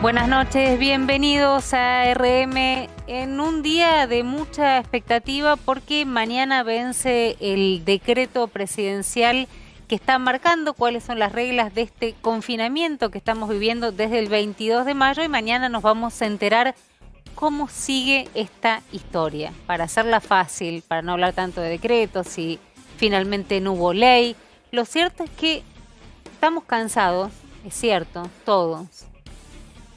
Buenas noches, bienvenidos a RM en un día de mucha expectativa porque mañana vence el decreto presidencial que está marcando cuáles son las reglas de este confinamiento que estamos viviendo desde el 22 de mayo y mañana nos vamos a enterar cómo sigue esta historia. Para hacerla fácil, para no hablar tanto de decretos, si finalmente no hubo ley, lo cierto es que estamos cansados, es cierto, todos.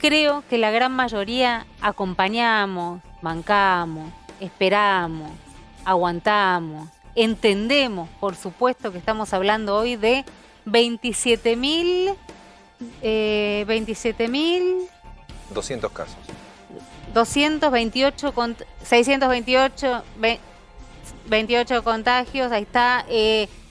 Creo que la gran mayoría acompañamos, bancamos, esperamos, aguantamos, entendemos, por supuesto que estamos hablando hoy de 27.200 casos. 628 contagios, ahí está,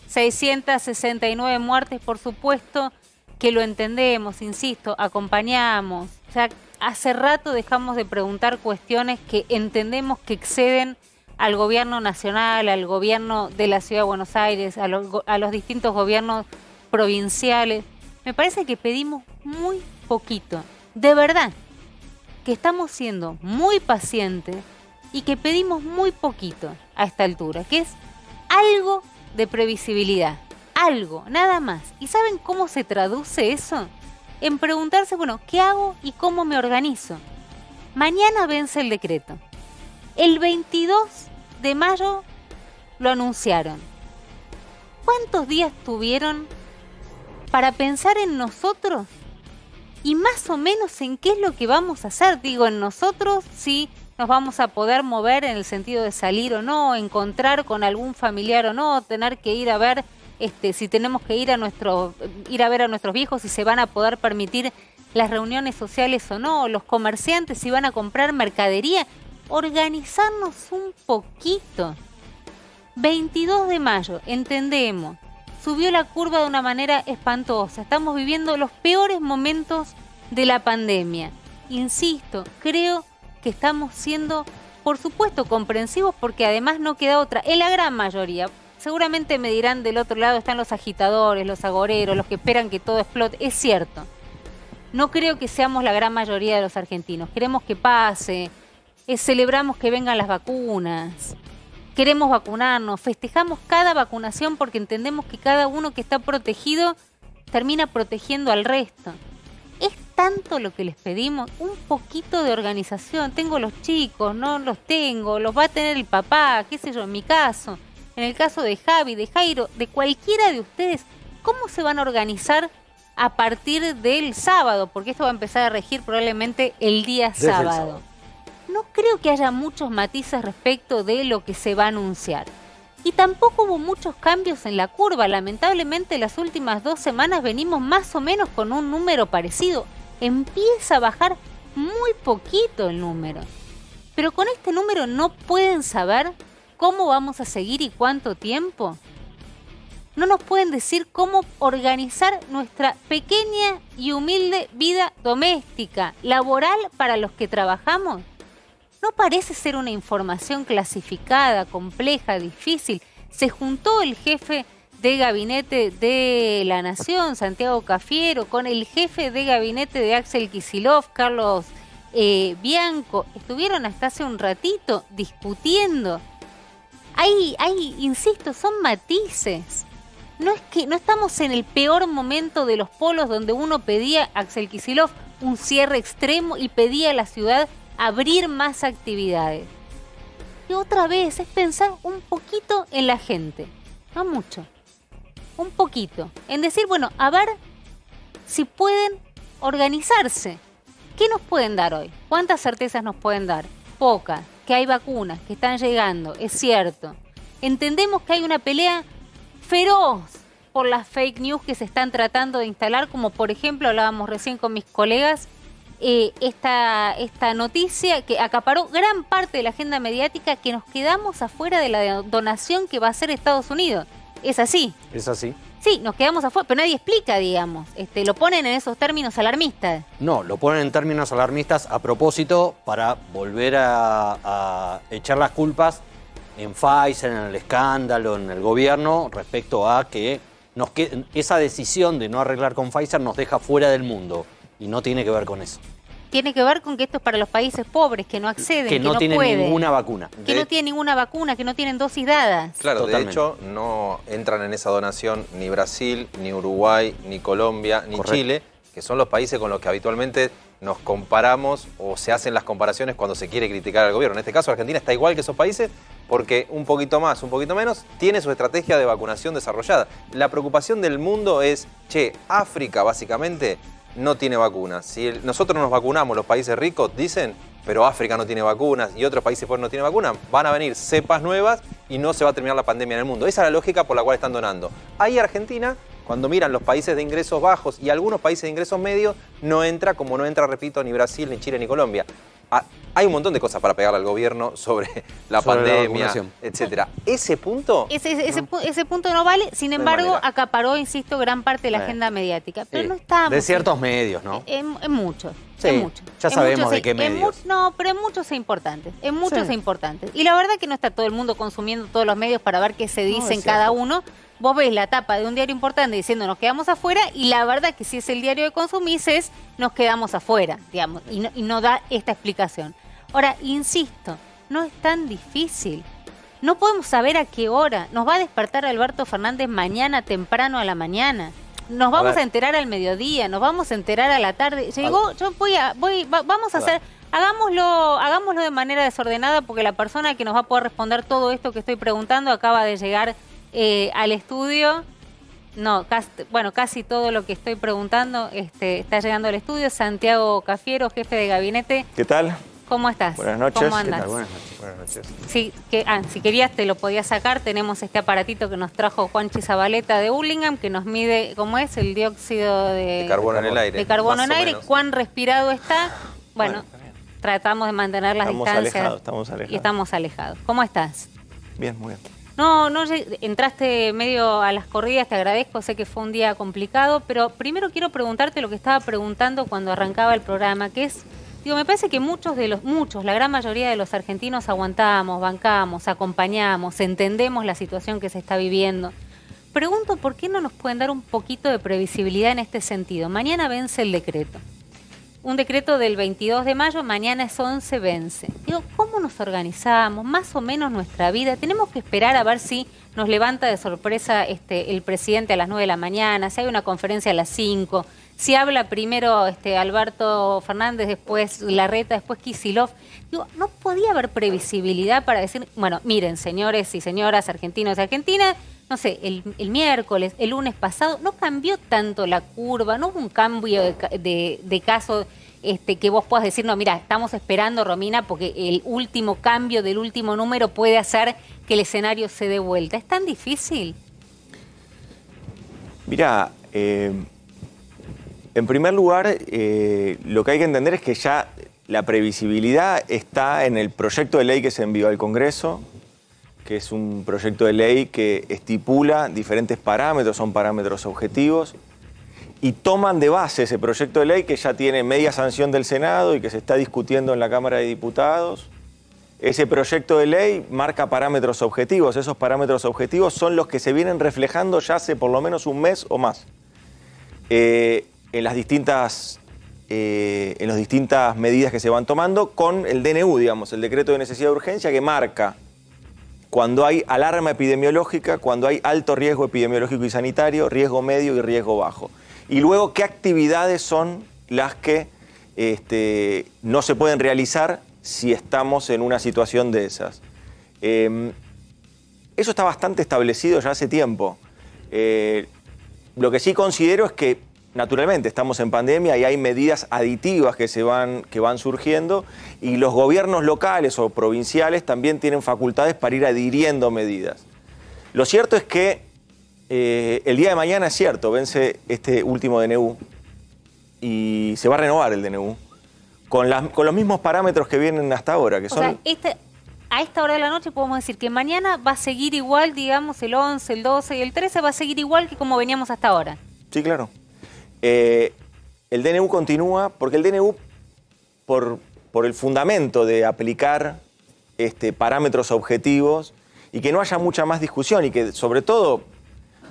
669 muertes, por supuesto que lo entendemos, insisto, acompañamos. O sea, hace rato dejamos de preguntar cuestiones que entendemos que exceden al gobierno nacional, al gobierno de la Ciudad de Buenos Aires, a los distintos gobiernos provinciales. Me parece que pedimos muy poquito, de verdad, que estamos siendo muy pacientes y que pedimos muy poquito a esta altura, que es algo de previsibilidad. Algo, nada más. ¿Y saben cómo se traduce eso? En preguntarse, bueno, ¿qué hago y cómo me organizo? Mañana vence el decreto. El 22 de mayo lo anunciaron. ¿Cuántos días tuvieron para pensar en nosotros? Y más o menos en qué es lo que vamos a hacer. Digo, en nosotros, si nos vamos a poder mover en el sentido de salir o no, encontrar con algún familiar o no, tener que ir a ver si tenemos que ir a ver a nuestros viejos, si se van a poder permitir las reuniones sociales o no, los comerciantes si van a comprar mercadería, organizarnos un poquito. 22 de mayo, entendemos, subió la curva de una manera espantosa, estamos viviendo los peores momentos de la pandemia. Insisto, creo que estamos siendo, por supuesto, comprensivos porque además no queda otra, en la gran mayoría. Seguramente me dirán del otro lado están los agitadores, los agoreros, los que esperan que todo explote. Es cierto. No creo que seamos la gran mayoría de los argentinos. Queremos que pase, celebramos que vengan las vacunas, queremos vacunarnos, festejamos cada vacunación porque entendemos que cada uno que está protegido termina protegiendo al resto. Es tanto lo que les pedimos, un poquito de organización. Tengo los chicos, no los tengo, los va a tener el papá, qué sé yo, en mi caso. En el caso de Javi, de Jairo, de cualquiera de ustedes, ¿cómo se van a organizar a partir del sábado? Porque esto va a empezar a regir probablemente el día sábado. No creo que haya muchos matices respecto de lo que se va a anunciar. Y tampoco hubo muchos cambios en la curva. Lamentablemente las últimas 2 semanas venimos más o menos con un número parecido. Empieza a bajar muy poquito el número. Pero con este número no pueden saber ¿cómo vamos a seguir y cuánto tiempo? ¿No nos pueden decir cómo organizar nuestra pequeña y humilde vida doméstica, laboral para los que trabajamos? ¿No parece ser una información clasificada, compleja, difícil? Se juntó el jefe de gabinete de La Nación, Santiago Cafiero, con el jefe de gabinete de Axel Kicillof, Carlos Bianco. Estuvieron hasta hace un ratito discutiendo. Ahí, insisto, son matices. No es que no estamos en el peor momento de los polos donde uno pedía, Axel Kicillof, un cierre extremo y pedía a la ciudad abrir más actividades. Y otra vez es pensar un poquito en la gente, no mucho, un poquito. En decir, bueno, a ver si pueden organizarse. ¿Qué nos pueden dar hoy? ¿Cuántas certezas nos pueden dar? Pocas. Que hay vacunas, que están llegando, es cierto. Entendemos que hay una pelea feroz por las fake news que se están tratando de instalar, como por ejemplo, hablábamos recién con mis colegas, esta noticia que acaparó gran parte de la agenda mediática, que nos quedamos afuera de la donación que va a hacer Estados Unidos. ¿Es así? Es así. Sí, nos quedamos afuera, pero nadie explica, digamos. Lo ponen en esos términos alarmistas. No, lo ponen en términos alarmistas a propósito para volver a echar las culpas en Pfizer, en el escándalo, en el gobierno, respecto a que esa decisión de no arreglar con Pfizer nos deja fuera del mundo. Y no tiene que ver con eso. tiene que ver con que esto es para los países pobres, que no acceden, que no tienen pueden, ninguna vacuna. que no tienen ninguna vacuna, que no tienen dosis dadas. Claro, Totalmente. de hecho, no entran en esa donación ni Brasil, ni Uruguay, ni Colombia, ni Correcto. Chile, que son los países con los que habitualmente nos comparamos o se hacen las comparaciones cuando se quiere criticar al gobierno. En este caso, Argentina está igual que esos países porque un poquito más, un poquito menos, tiene su estrategia de vacunación desarrollada. La preocupación del mundo es, che, África básicamente no tiene vacunas. Si nosotros nos vacunamos, los países ricos dicen, pero África no tiene vacunas y otros países pobres no tienen vacunas, van a venir cepas nuevas y no se va a terminar la pandemia en el mundo. Esa es la lógica por la cual están donando. Ahí Argentina, cuando miran los países de ingresos bajos y algunos países de ingresos medios, no entra como no entra, repito, ni Brasil, ni Chile, ni Colombia. Hay un montón de cosas para pegarle al gobierno sobre la pandemia, vacunación. etcétera. Ese punto... Ese punto no vale, sin No hay embargo, manera. acaparó, insisto, gran parte de la agenda mediática. Pero Sí. no estamos... De ciertos medios, ¿no? En muchos. Sí, en muchos. ya En sabemos muchos de qué medios. No, pero en muchos e importantes. En muchos Sí. e importantes. Y la verdad que no está todo el mundo consumiendo todos los medios para ver qué se dicen es cada cierto. uno. Vos ves la tapa de un diario importante diciendo nos quedamos afuera y la verdad que si es el diario que consumís es nos quedamos afuera, digamos, y no da esta explicación. Ahora, insisto, no es tan difícil. No podemos saber a qué hora. Nos va a despertar Alberto Fernández mañana temprano a la mañana. Nos vamos a enterar al mediodía, nos vamos a enterar a la tarde. Llegó, yo vamos a hacer, hagámoslo de manera desordenada porque la persona que nos va a poder responder todo esto que estoy preguntando acaba de llegar al estudio. No, casi todo lo que estoy preguntando está llegando al estudio. Santiago Cafiero, jefe de gabinete. ¿Qué tal? ¿Cómo estás? Buenas noches. ¿Cómo ¿Qué andas? tal? Buenas noches. Buenas noches. Sí, si querías te lo podías sacar. Tenemos este aparatito que nos trajo Juanchi Zabaleta de Hurlingham, que nos mide, ¿cómo es? El dióxido De carbono en el aire. de carbono más en o aire, menos. cuán respirado está. Bueno, tratamos de mantener las Estamos distancias. estamos alejados. Y estamos alejados. ¿Cómo estás? Bien, muy bien. No, entraste medio a las corridas, te agradezco, sé que fue un día complicado, pero primero quiero preguntarte lo que estaba preguntando cuando arrancaba el programa, que es, me parece que muchos, la gran mayoría de los argentinos aguantamos, bancamos, acompañamos, entendemos la situación que se está viviendo. Pregunto, ¿por qué no nos pueden dar un poquito de previsibilidad en este sentido? Mañana vence el decreto. Un decreto del 22 de mayo, mañana es 11, vence. ¿Cómo nos organizamos? Más o menos nuestra vida. Tenemos que esperar a ver si nos levanta de sorpresa el presidente a las 9 de la mañana, si hay una conferencia a las 5, si habla primero Alberto Fernández, después Larreta, después Kicillof. ¿No podía haber previsibilidad para decir, bueno, miren, señores y señoras, argentinos y argentinas, no sé, el miércoles, el lunes pasado, no cambió tanto la curva, no hubo un cambio de caso que vos puedas decir, no, mira, estamos esperando, Romina, porque el último cambio del último número puede hacer que el escenario se dé vuelta? ¿Es tan difícil? Mira, en primer lugar, lo que hay que entender es que ya la previsibilidad está en el proyecto de ley que se envió al Congreso, que es un proyecto de ley que estipula diferentes parámetros, son parámetros objetivos, y toman de base ese proyecto de ley que ya tiene media sanción del Senado y que se está discutiendo en la Cámara de Diputados. Ese proyecto de ley marca parámetros objetivos. Esos parámetros objetivos son los que se vienen reflejando ya hace por lo menos un mes o más en las distintas medidas que se van tomando con el DNU, digamos, el decreto de necesidad de urgencia, que marca cuando hay alarma epidemiológica, cuando hay alto riesgo epidemiológico y sanitario, riesgo medio y riesgo bajo. Y luego, ¿qué actividades son las que no se pueden realizar si estamos en una situación de esas? Eso está bastante establecido ya hace tiempo. Lo que sí considero es que, naturalmente, estamos en pandemia y hay medidas aditivas que van surgiendo, y los gobiernos locales o provinciales también tienen facultades para ir adhiriendo medidas. Lo cierto es que el día de mañana, es cierto, vence este último DNU y se va a renovar el DNU con los mismos parámetros que vienen hasta ahora, que O son... sea, a esta hora de la noche podemos decir que mañana va a seguir igual, digamos, el 11, el 12 y el 13 va a seguir igual que como veníamos hasta ahora. Sí, claro. El DNU continúa porque el DNU, por el fundamento de aplicar parámetros objetivos y que no haya mucha más discusión y que, sobre todo,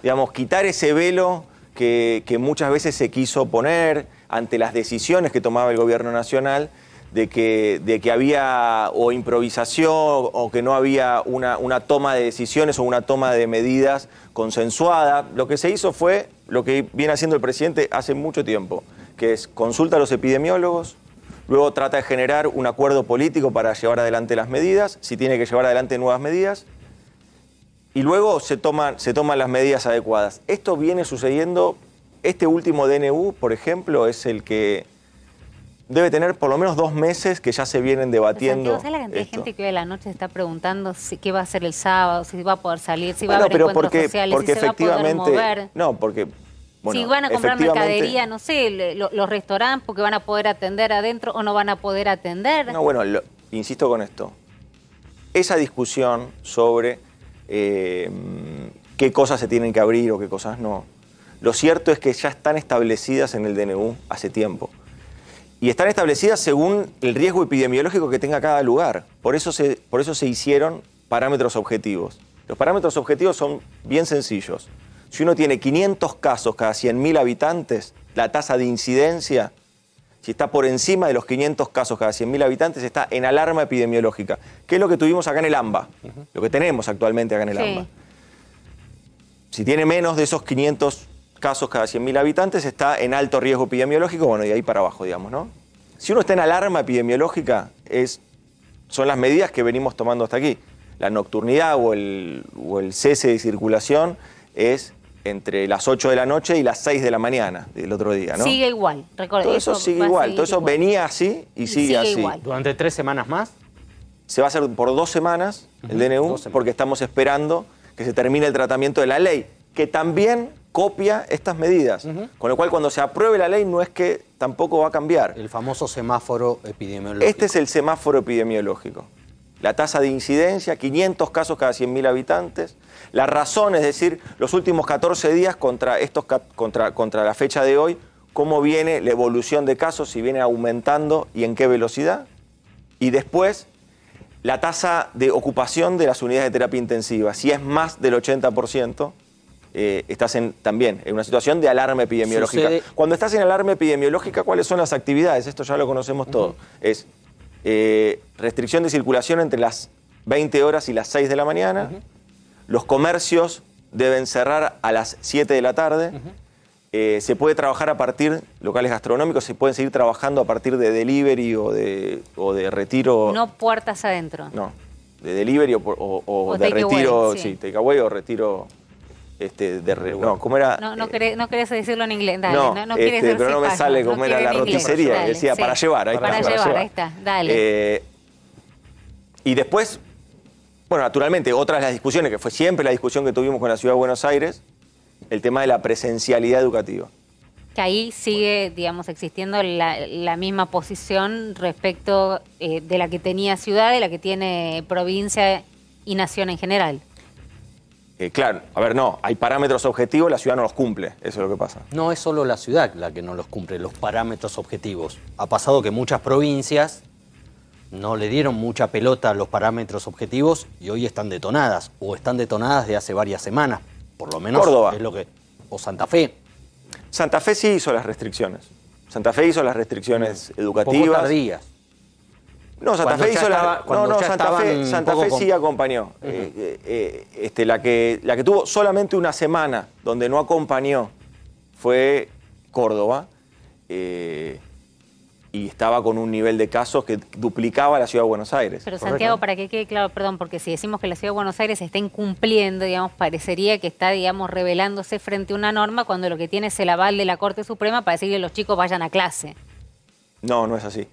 digamos, quitar ese velo que muchas veces se quiso poner, ante las decisiones que tomaba el gobierno nacional, de que había o improvisación o que no había una toma de decisiones o una toma de medidas consensuada. Lo que se hizo fue lo que viene haciendo el presidente hace mucho tiempo, que es consulta a los epidemiólogos, luego trata de generar un acuerdo político para llevar adelante las medidas, si tiene que llevar adelante nuevas medidas, y luego se toman las medidas adecuadas. Esto viene sucediendo, este último DNU, por ejemplo, es el que debe tener por lo menos 2 meses que ya se vienen debatiendo. ¿Sabes la cantidad de gente que hoy a la noche se está preguntando qué va a hacer el sábado, si va a poder salir, si va a haber encuentros sociales, si se va a poder mover? No, porque... Bueno, si van a comprar mercadería, no sé, los restaurantes, porque van a poder atender adentro o no van a poder atender. No, bueno, insisto con esto. Esa discusión sobre qué cosas se tienen que abrir o qué cosas no, lo cierto es que ya están establecidas en el DNU hace tiempo. Y están establecidas según el riesgo epidemiológico que tenga cada lugar. Por eso se hicieron parámetros objetivos. Los parámetros objetivos son bien sencillos. Si uno tiene 500 casos cada 100.000 habitantes, la tasa de incidencia, si está por encima de los 500 casos cada 100.000 habitantes, está en alarma epidemiológica, que es lo que tuvimos acá en el AMBA, lo que tenemos actualmente acá en el AMBA. Si tiene menos de esos 500 casos cada 100.000 habitantes, está en alto riesgo epidemiológico, bueno, y ahí para abajo, digamos, ¿no? Si uno está en alarma epidemiológica, son las medidas que venimos tomando hasta aquí. La nocturnidad o el cese de circulación es entre las 8 de la noche y las 6 de la mañana del otro día, ¿no? Sigue igual, recuerda. Todo eso sigue igual, todo eso venía así y sigue así. Igual. ¿Durante 3 semanas más? Se va a hacer por 2 semanas el DNU, porque estamos esperando que se termine el tratamiento de la ley, que también copia estas medidas. Con lo cual, cuando se apruebe la ley, no es que tampoco va a cambiar. El famoso semáforo epidemiológico. Este es el semáforo epidemiológico. La tasa de incidencia, 500 casos cada 100.000 habitantes. La razón, es decir, los últimos 14 días contra la fecha de hoy, cómo viene la evolución de casos, si viene aumentando y en qué velocidad. Y después, la tasa de ocupación de las unidades de terapia intensiva. Si es más del 80%, estás también en una situación de alarma epidemiológica. Cuando estás en alarma epidemiológica, ¿cuáles son las actividades? Esto ya lo conocemos todos. Es restricción de circulación entre las 20 horas y las 6 de la mañana. Los comercios deben cerrar a las 7 de la tarde. Se puede trabajar a partir, locales gastronómicos, se pueden seguir trabajando a partir de delivery o de retiro. No puertas adentro. No, de delivery o de retiro, sí, takeaway o retiro. No, ¿cómo era? No querés decirlo en inglés, dale. No quieres decir pero no me sale cómo era la roticería. Dale, decía, sí. Para llevar, ahí está. Para llevar, ahí está, dale. Y después, bueno, naturalmente, otra de las discusiones, que fue siempre la discusión que tuvimos con la Ciudad de Buenos Aires, el tema de la presencialidad educativa. Que ahí sigue, digamos, existiendo la misma posición respecto de la que tenía ciudad, de la que tiene provincia y nación en general. Claro, a ver, no, hay parámetros objetivos, la ciudad no los cumple, eso es lo que pasa. No es solo la ciudad la que no los cumple, los parámetros objetivos. Ha pasado que muchas provincias no le dieron mucha pelota a los parámetros objetivos y hoy están detonadas, o están detonadas de hace varias semanas, por lo menos Córdoba. Es lo que... O Santa Fe. Santa Fe sí hizo las restricciones. Santa Fe hizo las restricciones educativas. Un poco tardías. No, Santa Fe hizo la. No, Santa Fe sí acompañó. La que tuvo solamente una semana donde no acompañó fue Córdoba. Y estaba con un nivel de casos que duplicaba la Ciudad de Buenos Aires. Pero Santiago, para que quede claro, perdón, porque si decimos que la Ciudad de Buenos Aires está incumpliendo, digamos, parecería que está, digamos, rebelándose frente a una norma cuando lo que tiene es el aval de la Corte Suprema para decir que los chicos vayan a clase. No, no es así.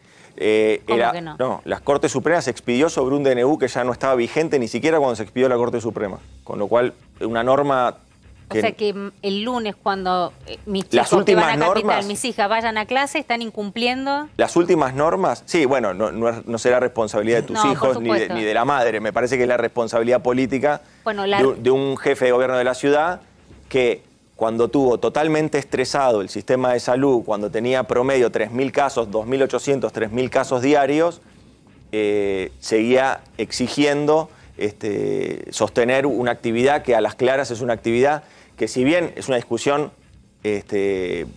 ¿Cómo que no? No, la Corte Suprema se expidió sobre un DNU que ya no estaba vigente ni siquiera cuando se expidió la Corte Suprema. Con lo cual, una norma... O sea que el lunes cuando mis chicos que van a Capital, mis hijas vayan a clase, están incumpliendo... Las últimas normas, sí, bueno, no será responsabilidad de tus hijos ni de la madre. Me parece que es la responsabilidad política de un jefe de gobierno de la ciudad que cuando tuvo totalmente estresado el sistema de salud, cuando tenía promedio 3.000 casos, 2.800, 3.000 casos diarios, seguía exigiendo sostener una actividad que a las claras es una actividad que si bien es una discusión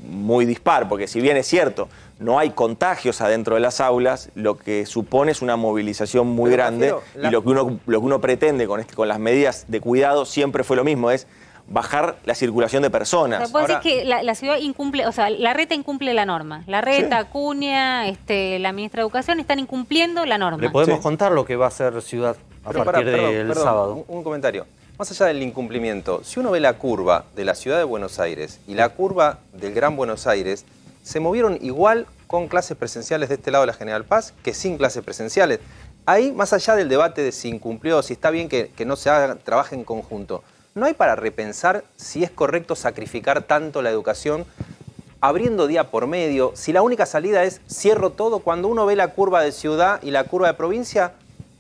muy dispar, porque si bien es cierto, no hay contagios adentro de las aulas, lo que supone es una movilización muy grande, y lo que uno pretende con las medidas de cuidado siempre fue lo mismo, es bajar la circulación de personas. O sea, puedo decir que la ciudad incumple, o sea, la reta incumple la norma. La reta, sí. Acuña, la ministra de Educación están incumpliendo la norma. Le podemos contar lo que va a hacer Ciudad a partir del sábado. Un comentario. Más allá del incumplimiento, si uno ve la curva de la ciudad de Buenos Aires y la curva del Gran Buenos Aires, se movieron igual con clases presenciales de este lado de la General Paz que sin clases presenciales. Ahí, más allá del debate de si incumplió, si está bien que no se haga, trabaje en conjunto, ¿no hay para repensar si es correcto sacrificar tanto la educación abriendo día por medio? Si la única salida es cierro todo, cuando uno ve la curva de ciudad y la curva de provincia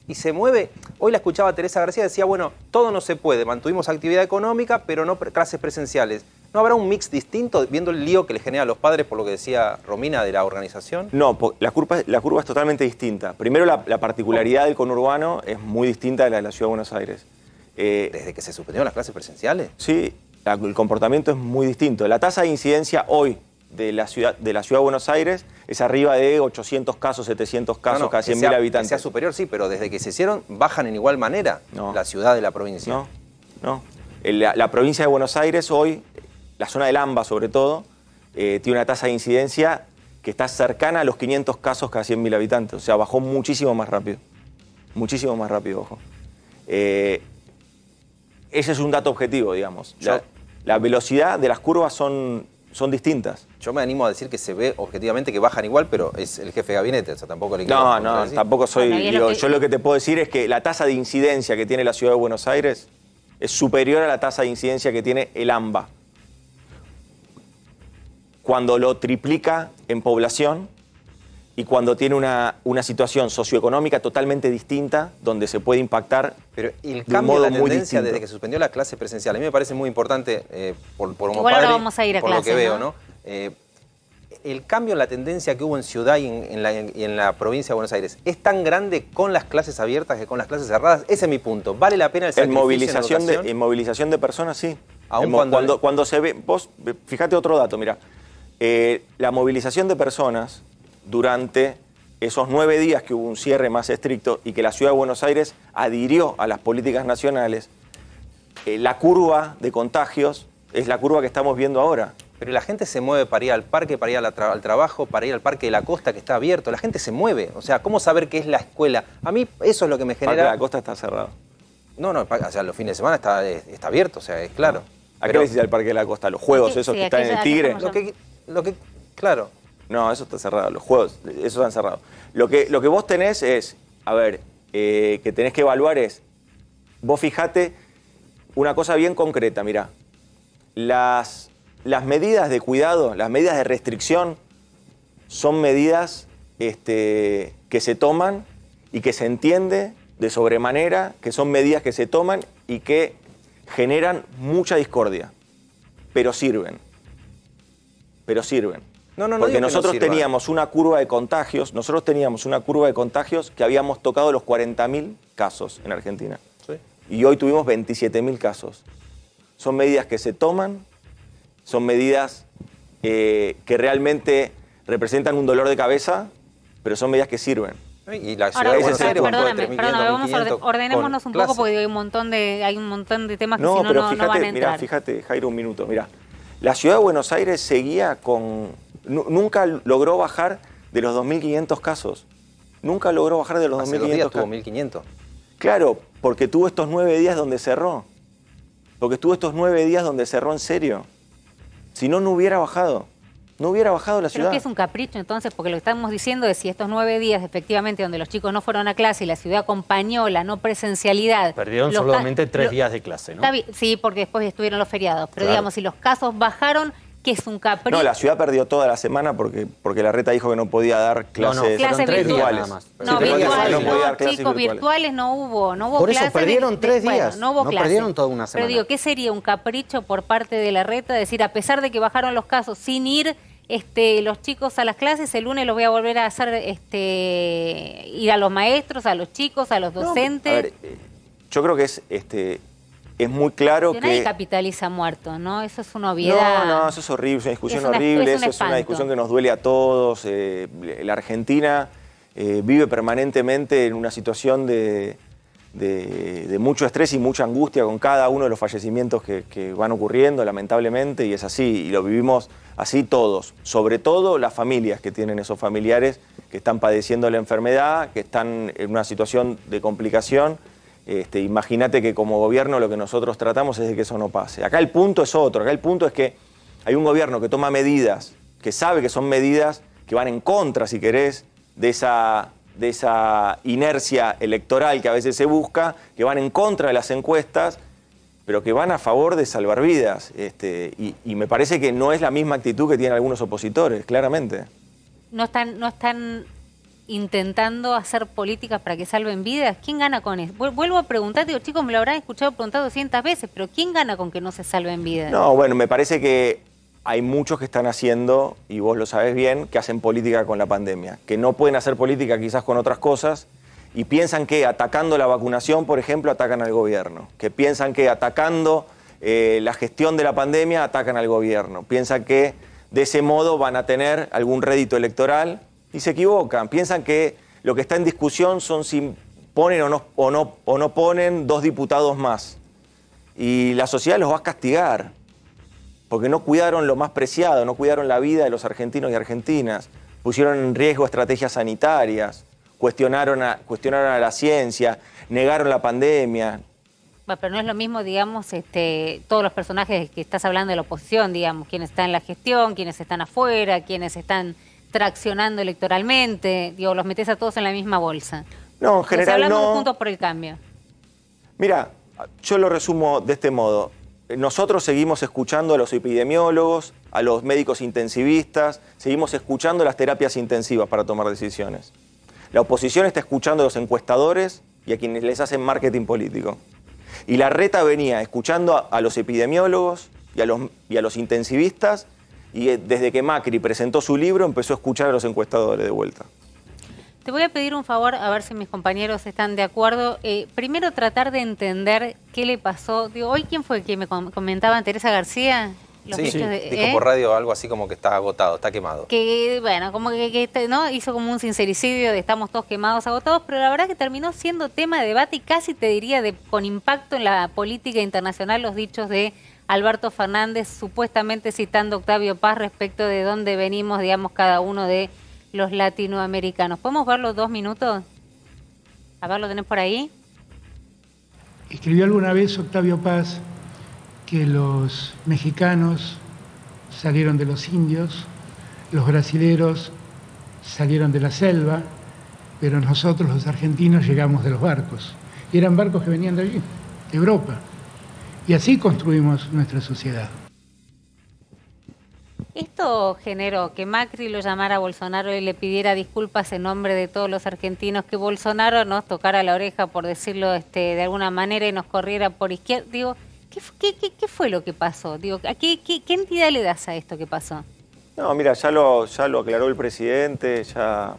y se mueve. Hoy la escuchaba Teresa García, decía, bueno, todo no se puede, mantuvimos actividad económica, pero no clases presenciales. ¿No habrá un mix distinto, viendo el lío que le genera a los padres, por lo que decía Romina, de la organización? No, la curva es totalmente distinta. Primero, la particularidad del conurbano es muy distinta de la de la Ciudad de Buenos Aires. ¿Desde que se suspendieron las clases presenciales? Sí, el comportamiento es muy distinto. La tasa de incidencia hoy de la ciudad de Buenos Aires es arriba de 800 casos, 700 casos, cada 100.000 habitantes. Que sea superior, sí, pero desde que se hicieron, bajan en igual manera la ciudad de la provincia. No. La provincia de Buenos Aires hoy, la zona del AMBA sobre todo, tiene una tasa de incidencia que está cercana a los 500 casos cada 100.000 habitantes. O sea, bajó muchísimo más rápido. Muchísimo más rápido, ojo. Ese es un dato objetivo, digamos. La velocidad de las curvas son distintas. Yo me animo a decir que se ve objetivamente que bajan igual, pero es el jefe de gabinete, o sea, tampoco le quiero... No, tampoco soy... yo lo que te puedo decir es que la tasa de incidencia que tiene la Ciudad de Buenos Aires es superior a la tasa de incidencia que tiene el AMBA. Cuando lo triplica en población y cuando tiene una situación socioeconómica totalmente distinta, donde se puede impactar. Pero el cambio de la tendencia desde que suspendió la clase presencial, a mí me parece muy importante, por como padre, ahora vamos a ir a por clase, lo que veo, ¿no? El cambio en la tendencia que hubo en Ciudad y en la provincia de Buenos Aires, ¿es tan grande con las clases abiertas que con las clases cerradas? Ese es mi punto. ¿Vale la pena el sacrificio en movilización de personas, sí. Aún cuando se ve... Vos, fíjate otro dato, mira. La movilización de personas durante esos 9 días que hubo un cierre más estricto y que la Ciudad de Buenos Aires adhirió a las políticas nacionales, la curva de contagios es la curva que estamos viendo ahora. Pero la gente se mueve para ir al parque, para ir al trabajo, para ir al Parque de la Costa que está abierto. La gente se mueve. O sea, ¿cómo saber qué es la escuela? A mí eso es lo que me genera... El Parque de la Costa está cerrado. No, o sea, los fines de semana está abierto, o sea, es claro. ¿A qué decís al Parque de la Costa? ¿Los juegos esos que están en el Tigre? Claro. No, eso está cerrado. Los juegos, esos están cerrados. Lo que vos tenés es, que tenés que evaluar es, vos fijate una cosa bien concreta, mirá. Las medidas de cuidado, las medidas de restricción, son medidas que se toman y que se entiende de sobremanera, que son medidas que se toman y que generan mucha discordia, pero sirven. Porque nosotros teníamos una curva de contagios, que habíamos tocado los 40.000 casos en Argentina. Sí. Y hoy tuvimos 27.000 casos. Son medidas que se toman, son medidas que realmente representan un dolor de cabeza, pero son medidas que sirven. Y la ciudad de Buenos Aires, ordenémonos un poco porque hay un montón de temas que si no van a entrar. Mirá, fíjate, Jairo, un minuto. Mirá, la Ciudad de Buenos Aires seguía con... Nunca logró bajar de los 2.500 casos. Nunca logró bajar de los 2.500 casos. Hace 2 días tuvo 1.500. Claro, porque tuvo estos 9 días donde cerró. En serio. Si no, no hubiera bajado. No hubiera bajado la ciudad. Creo que es un capricho entonces, porque lo que estamos diciendo es si estos 9 días efectivamente donde los chicos no fueron a clase y la ciudad acompañó la no presencialidad. Perdieron solamente 3 días de clase, ¿no? Sí, porque después estuvieron los feriados. Pero digamos, si los casos bajaron, que es un capricho. No, la ciudad perdió toda la semana porque la reta dijo que no podía dar clases virtuales. Chicos, virtuales no hubo Por eso perdieron 3 días. No hubo clases. Perdieron toda una semana. Pero digo, ¿qué sería un capricho por parte de la reta? Decir, a pesar de que bajaron los casos sin ir los chicos a las clases, el lunes los voy a volver a hacer ir a los maestros, a los chicos, a los docentes. Yo creo que es es muy claro que que... nadie capitaliza muerto, ¿no? Eso es una obviedad. No, eso es horrible, es una discusión horrible, eso es una discusión que nos duele a todos. La Argentina vive permanentemente en una situación de mucho estrés y mucha angustia con cada uno de los fallecimientos que van ocurriendo, lamentablemente, y es así, y lo vivimos así todos, sobre todo las familias que tienen esos familiares que están padeciendo la enfermedad, que están en una situación de complicación. Imagínate que como gobierno lo que nosotros tratamos es de que eso no pase. Acá el punto es otro, acá el punto es que hay un gobierno que toma medidas, que sabe que son medidas que van en contra, si querés, de esa inercia electoral que a veces se busca, que van en contra de las encuestas, pero que van a favor de salvar vidas. Y me parece que no es la misma actitud que tienen algunos opositores, claramente. No están intentando hacer políticas para que salven vidas. ¿Quién gana con eso? Vuelvo a preguntar, digo, chicos, me lo habrán escuchado preguntar 200 veces, pero ¿quién gana con que no se salven vidas? No, bueno, me parece que hay muchos que están haciendo, y vos lo sabés bien, que hacen política con la pandemia, que no pueden hacer política quizás con otras cosas, y piensan que atacando la vacunación, por ejemplo, atacan al gobierno, que piensan que atacando la gestión de la pandemia atacan al gobierno, piensan que de ese modo van a tener algún rédito electoral, y se equivocan, piensan que lo que está en discusión son si ponen o no ponen 2 diputados más, y la sociedad los va a castigar, porque no cuidaron lo más preciado, no cuidaron la vida de los argentinos y argentinas, pusieron en riesgo estrategias sanitarias, cuestionaron a la ciencia, negaron la pandemia. Bueno, pero no es lo mismo, digamos, todos los personajes que estás hablando de la oposición, digamos, quienes están en la gestión, quienes están afuera, quienes están traccionando electoralmente, digo, los metés a todos en la misma bolsa. No, en general hablamos no. de Juntos por el Cambio. Mira, yo lo resumo de este modo. Nosotros seguimos escuchando a los epidemiólogos, a los médicos intensivistas, seguimos escuchando las terapias intensivas para tomar decisiones. La oposición está escuchando a los encuestadores y a quienes les hacen marketing político. Y la reta venía escuchando a los epidemiólogos y a los intensivistas, y desde que Macri presentó su libro empezó a escuchar a los encuestadores de vuelta. Te voy a pedir un favor, a ver si mis compañeros están de acuerdo. Primero tratar de entender qué le pasó. Digo, ¿hoy quién fue el que me comentaba? ¿Teresa García? Sí, dijo por radio algo así como que está agotado, está quemado. Que, bueno, como que ¿no? Hizo como un sincericidio de estamos todos quemados, agotados, pero la verdad que terminó siendo tema de debate y casi te diría con impacto en la política internacional los dichos de Alberto Fernández, supuestamente citando a Octavio Paz respecto de dónde venimos, digamos, cada uno de los latinoamericanos. ¿Podemos verlo 2 minutos? A ver, ¿lo tenés por ahí? Escribió alguna vez Octavio Paz que los mexicanos salieron de los indios, los brasileros salieron de la selva, pero nosotros los argentinos llegamos de los barcos. Y eran barcos que venían de allí, de Europa. Y así construimos nuestra sociedad. Esto generó que Macri lo llamara a Bolsonaro y le pidiera disculpas en nombre de todos los argentinos, que Bolsonaro nos tocara la oreja, por decirlo de alguna manera, y nos corriera por izquierda. Digo, ¿qué fue lo que pasó? Digo, ¿qué entidad le das a esto que pasó? No, mira, ya lo aclaró el presidente, ya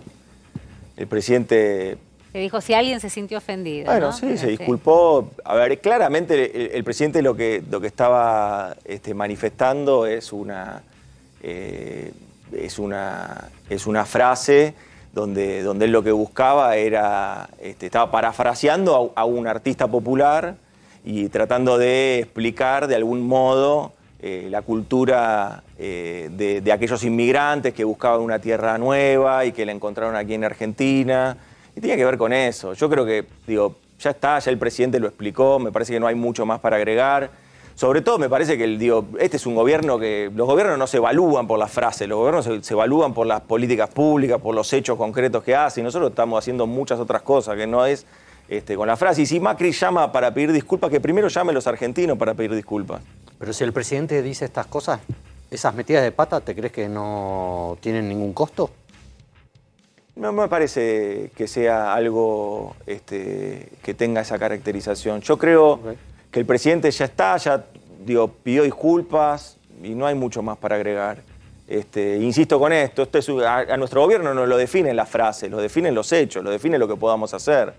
el presidente... Le dijo si alguien se sintió ofendido. Bueno, ¿no? sí, Pero se disculpó. A ver, claramente el presidente lo que estaba manifestando es una frase donde él lo que buscaba era, estaba parafraseando a un artista popular y tratando de explicar de algún modo la cultura de aquellos inmigrantes que buscaban una tierra nueva y que la encontraron aquí en Argentina. Y tenía que ver con eso. Yo creo que, ya está, ya el presidente lo explicó, me parece que no hay mucho más para agregar. Sobre todo me parece que este es un gobierno que... Los gobiernos no se evalúan por las frases, los gobiernos se evalúan por las políticas públicas, por los hechos concretos que hacen. Nosotros estamos haciendo muchas otras cosas, que no es con la frase. Y si Macri llama para pedir disculpas, que primero llame a los argentinos para pedir disculpas. Pero si el presidente dice estas cosas, esas metidas de pata, ¿te crees que no tienen ningún costo? No me parece que sea algo que tenga esa caracterización. Yo creo que el presidente ya está, pidió disculpas y no hay mucho más para agregar. Insisto con esto, a nuestro gobierno no lo definen las frases, lo definen los hechos, lo define lo que podamos hacer.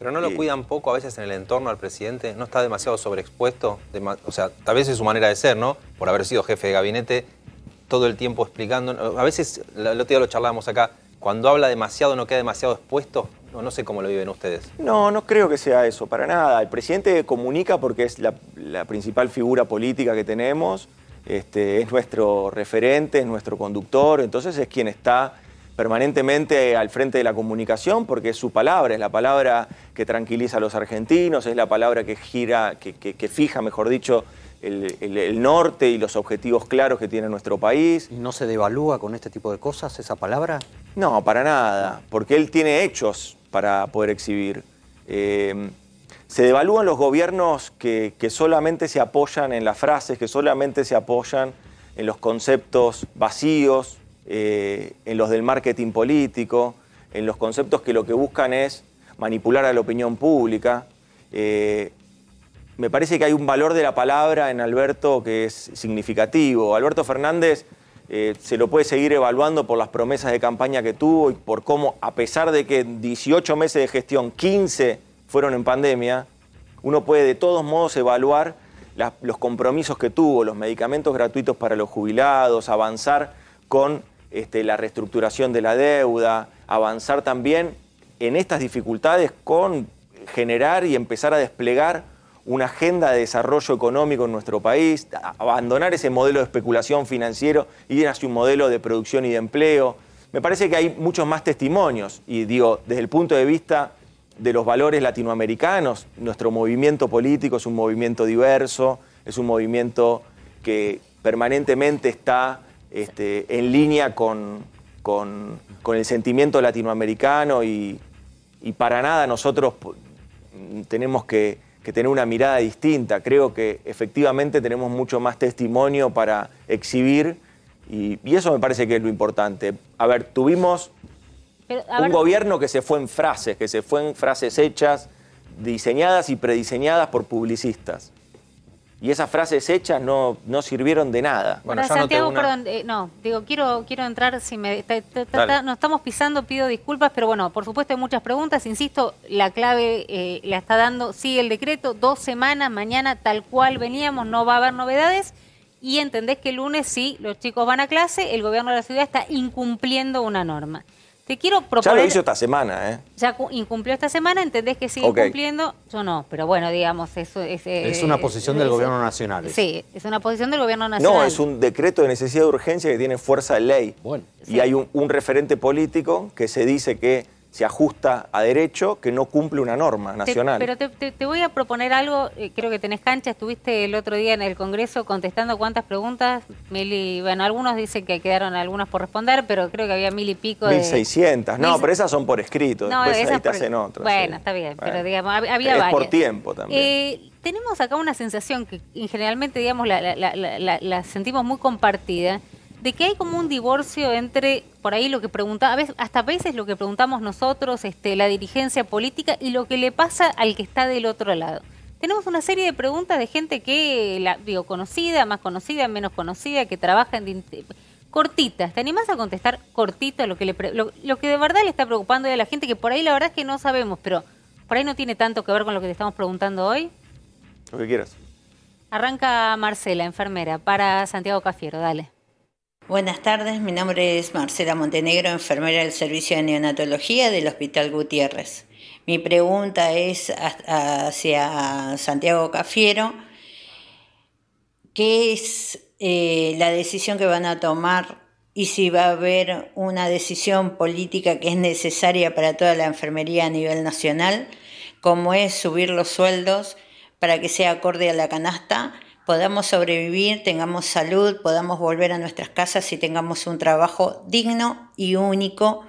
¿Pero no lo cuidan poco a veces en el entorno al presidente? ¿No está demasiado sobreexpuesto? O sea, tal vez es su manera de ser, ¿no? Por haber sido jefe de gabinete, todo el tiempo explicando. A veces, el otro día lo charlábamos acá, cuando habla demasiado, no queda demasiado expuesto. No sé cómo lo viven ustedes. No, no creo que sea eso, para nada. El presidente comunica porque es la principal figura política que tenemos, es nuestro referente, es nuestro conductor, entonces es quien está permanentemente al frente de la comunicación porque es su palabra, es la palabra que tranquiliza a los argentinos, es la palabra que gira, que fija, mejor dicho, el norte y los objetivos claros que tiene nuestro país. ¿Y no se devalúa con este tipo de cosas esa palabra? No, para nada, porque él tiene hechos para poder exhibir. Se devalúan los gobiernos que solamente se apoyan en las frases, que solamente se apoyan en los conceptos vacíos, en los del marketing político, en los conceptos que lo que buscan es manipular a la opinión pública. Me parece que hay un valor de la palabra en Alberto que es significativo. Alberto Fernández se lo puede seguir evaluando por las promesas de campaña que tuvo y por cómo, a pesar de que 18 meses de gestión, 15 fueron en pandemia, uno puede de todos modos evaluar los compromisos que tuvo, los medicamentos gratuitos para los jubilados, avanzar con la reestructuración de la deuda, avanzar también en estas dificultades con generar y empezar a desplegar una agenda de desarrollo económico en nuestro país, abandonar ese modelo de especulación financiero y ir hacia un modelo de producción y de empleo. Me parece que hay muchos más testimonios y digo, desde el punto de vista de los valores latinoamericanos, nuestro movimiento político es un movimiento diverso, es un movimiento que permanentemente está en línea con el sentimiento latinoamericano y para nada nosotros tenemos que tener una mirada distinta. Creo que efectivamente tenemos mucho más testimonio para exhibir y eso me parece que es lo importante. A ver, tuvimos un gobierno que se fue en frases hechas, diseñadas y prediseñadas por publicistas. Y esas frases hechas no sirvieron de nada. Bueno, Santiago, perdón, quiero entrar, si nos estamos pisando, pido disculpas, pero bueno, por supuesto hay muchas preguntas, insisto, la clave la está dando, sigue el decreto, 2 semanas, mañana tal cual veníamos, no va a haber novedades, y entendés que el lunes sí, los chicos van a clase, el gobierno de la ciudad está incumpliendo una norma. Te quiero proponer... Ya lo hizo esta semana, ¿eh? Ya incumplió esta semana, ¿entendés que sigue cumpliendo? Yo no, pero bueno, digamos, eso es una posición del gobierno nacional. Sí, es una posición del gobierno nacional. No, es un decreto de necesidad de urgencia que tiene fuerza de ley. Bueno. Y hay un referente político que se dice que se ajusta a derecho, que no cumple una norma nacional. Pero te voy a proponer algo, creo que tenés cancha, estuviste el otro día en el Congreso contestando cuántas preguntas, bueno, algunos dicen que quedaron algunas por responder, pero creo que había 1000 y pico de... 1600, no, pero esas son por escrito, no, después ahí te hacen otras. Bueno, sí. Está bien, bueno, pero digamos, había es varias. por tiempo también. Tenemos acá una sensación que generalmente, digamos, la sentimos muy compartida, de que hay como un divorcio entre, por ahí lo que preguntaba, hasta a veces lo que preguntamos nosotros, la dirigencia política, y lo que le pasa al que está del otro lado. Tenemos una serie de preguntas de gente que, conocida, más conocida, menos conocida, que trabaja en... cortitas. ¿Te animás a contestar cortito lo que de verdad le está preocupando a la gente, que por ahí la verdad es que no sabemos, pero por ahí no tiene tanto que ver con lo que te estamos preguntando hoy? Lo que quieras. Arranca Marcela, enfermera, para Santiago Cafiero, dale. Buenas tardes, mi nombre es Marcela Montenegro, enfermera del Servicio de Neonatología del Hospital Gutiérrez. Mi pregunta es hacia Santiago Cafiero. ¿Qué es la decisión que van a tomar y si va a haber una decisión política que es necesaria para toda la enfermería a nivel nacional, como es subir los sueldos para que sea acorde a la canasta, podamos sobrevivir, tengamos salud, podamos volver a nuestras casas y tengamos un trabajo digno y único?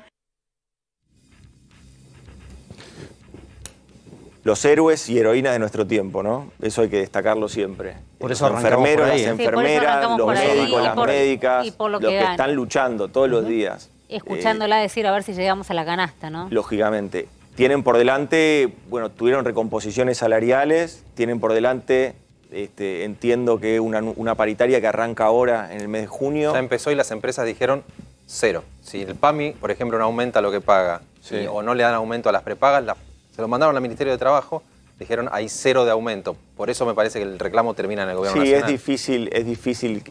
Los héroes y heroínas de nuestro tiempo, ¿no? Eso hay que destacarlo siempre. Por eso los enfermeros, por ahí, las enfermeras, los médicos, las médicas, los que están luchando todos los días. Escuchándola decir a ver si llegamos a la canasta, ¿no? Lógicamente. Tienen por delante, bueno, tuvieron recomposiciones salariales, tienen por delante... entiendo que una paritaria que arranca ahora en el mes de junio. Ya empezó y las empresas dijeron 0. Si el PAMI, por ejemplo, no aumenta lo que paga o no le dan aumento a las prepagas, Se lo mandaron al Ministerio de Trabajo, dijeron hay 0 de aumento. Por eso me parece que el reclamo termina en el gobierno nacional. Sí, es difícil